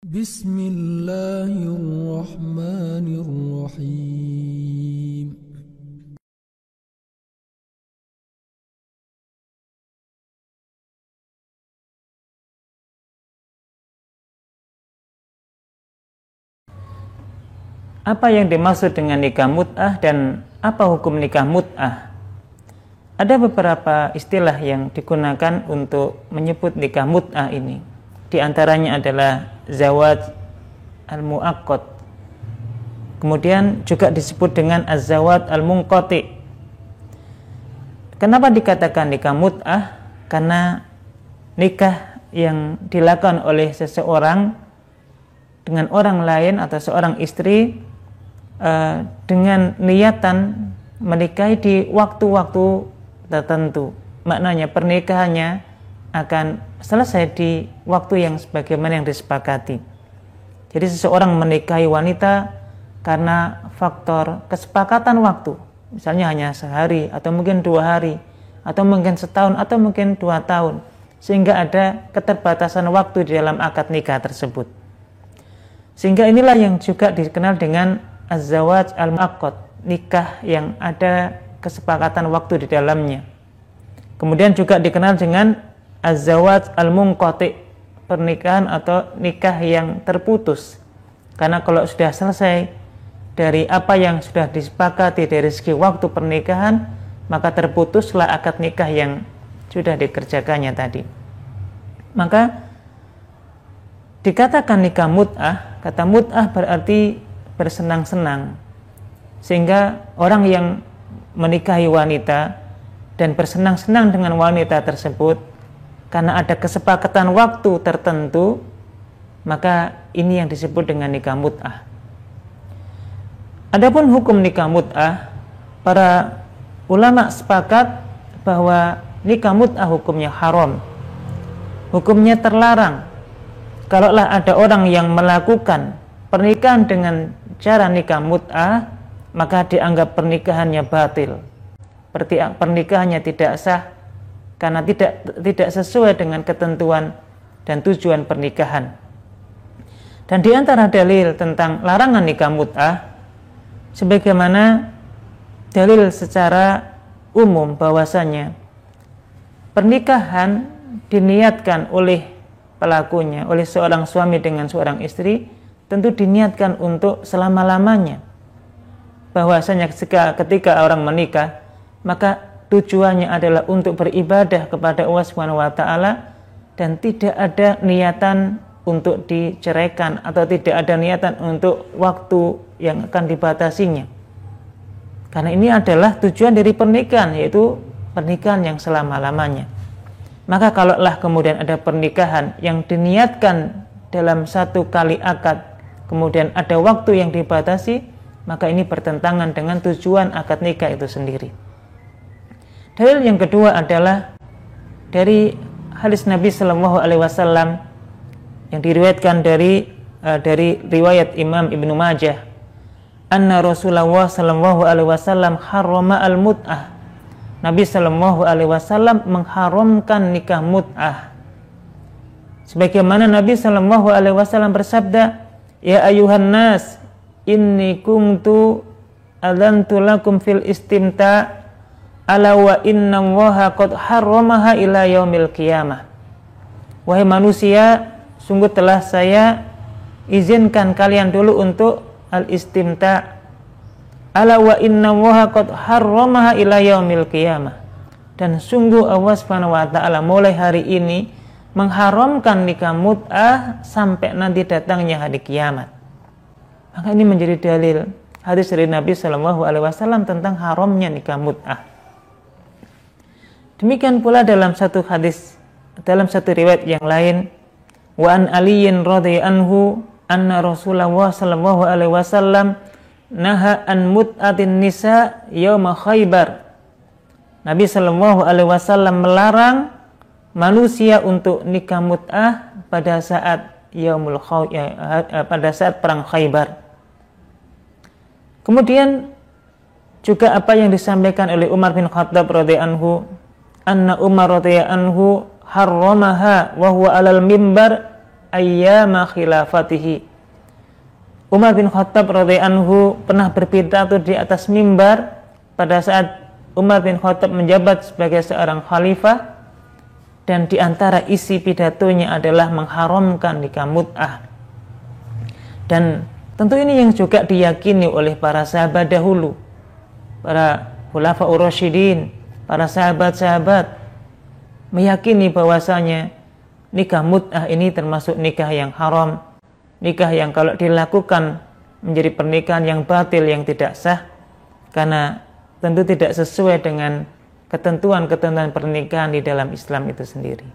Bismillahirrahmanirrahim. Apa yang dimaksud dengan nikah mut'ah dan apa hukum nikah mut'ah? Ada beberapa istilah yang digunakan untuk menyebut nikah mut'ah ini. Di antaranya adalah zawaj al-mu'aqqad. Kemudian juga disebut dengan az-zawaj al-munqati. Kenapa dikatakan nikah mut'ah? Karena nikah yang dilakukan oleh seseorang dengan orang lain atau seorang istri dengan niatan menikahi di waktu-waktu tertentu. Maknanya pernikahannya akan selesai di waktu yang sebagaimana yang disepakati. Jadi seseorang menikahi wanita karena faktor kesepakatan waktu, misalnya hanya sehari atau mungkin 2 hari atau mungkin setahun atau mungkin 2 tahun, sehingga ada keterbatasan waktu di dalam akad nikah tersebut. Sehingga inilah yang juga dikenal dengan az-zawaj al-mu'aqqad, nikah yang ada kesepakatan waktu di dalamnya. Kemudian juga dikenal dengan az-zawaj al-munqati, pernikahan atau nikah yang terputus. Karena kalau sudah selesai dari apa yang sudah disepakati dari segi waktu pernikahan, maka terputuslah akad nikah yang sudah dikerjakannya tadi. Maka dikatakan nikah mut'ah, kata mut'ah berarti bersenang-senang, sehingga orang yang menikahi wanita dan bersenang-senang dengan wanita tersebut karena ada kesepakatan waktu tertentu, maka ini yang disebut dengan nikah mut'ah. Adapun hukum nikah mut'ah, para ulama sepakat bahwa nikah mut'ah hukumnya haram, hukumnya terlarang. Kalaulah ada orang yang melakukan pernikahan dengan cara nikah mut'ah, maka dianggap pernikahannya batil. Pernikahannya tidak sah karena tidak sesuai dengan ketentuan dan tujuan pernikahan. Dan di antara dalil tentang larangan nikah mut'ah, sebagaimana dalil secara umum bahwasanya pernikahan diniatkan oleh pelakunya, oleh seorang suami dengan seorang istri, tentu diniatkan untuk selama-lamanya. Bahwasanya ketika orang menikah, maka tujuannya adalah untuk beribadah kepada Allah Subhanahu wa taala dan tidak ada niatan untuk diceraikan atau tidak ada niatan untuk waktu yang akan dibatasinya. Karena ini adalah tujuan dari pernikahan, yaitu pernikahan yang selama-lamanya. Maka kalaulah kemudian ada pernikahan yang diniatkan dalam satu kali akad, kemudian ada waktu yang dibatasi, maka ini bertentangan dengan tujuan akad nikah itu sendiri. Dalil yang kedua adalah dari hadis Nabi Shallallahu Alaihi Wasallam yang diriwayatkan dari riwayat Imam Ibnu Majah, anna Rasulullah Shallallahu Alaihi Wasallam harrama al-mut'ah. Nabi Shallallahu Alaihi Wasallam mengharamkan nikah mut'ah. Sebagaimana Nabi Shallallahu Alaihi Wasallam bersabda, ya ayuhan nas, inni kuntu adantu lakum fil istimta, ala wa inna allaha qad harramaha ila yaumil qiyamah. Wahai manusia, sungguh telah saya izinkan kalian dulu untuk al-istimta, ala wa inna allaha qad harramaha ila yaumil qiyamah. Dan sungguh Allah Subhanahu wa taala mulai hari ini mengharamkan nikah mut'ah sampai nanti datangnya hari kiamat. Maka ini menjadi dalil hadis dari Nabi Shallallahu Alaihi Wasallam tentang haramnya nikah mut'ah. Demikian pula dalam satu hadis, dalam satu riwayat yang lain, wa an Aliyin radhiyallahu anhu anna Rasulullah Shallallahu Alaihi Wasallam naha an mut'atin nisa yauma Khaybar. Nabi Shallallahu Alaihi Wasallam melarang manusia untuk nikah mut'ah pada saat pada saat perang Khaybar. Kemudian juga apa yang disampaikan oleh Umar bin Khattab radhiyallahu anhu, anna Umar radhiyallahu anhu harramaha wa huwa alal mimbar ayyama khilafatihi. Umar bin Khattab radhiyallahu anhu pernah berpidato di atas mimbar pada saat Umar bin Khattab menjabat sebagai seorang khalifah, dan di antara isi pidatonya adalah mengharamkan nikah mut'ah. Dan tentu ini yang juga diyakini oleh para sahabat dahulu, para khulafaur rasyidin, para sahabat-sahabat meyakini bahwasanya nikah mut'ah ini termasuk nikah yang haram, nikah yang kalau dilakukan menjadi pernikahan yang batil, yang tidak sah, karena tentu tidak sesuai dengan ketentuan-ketentuan pernikahan di dalam Islam itu sendiri.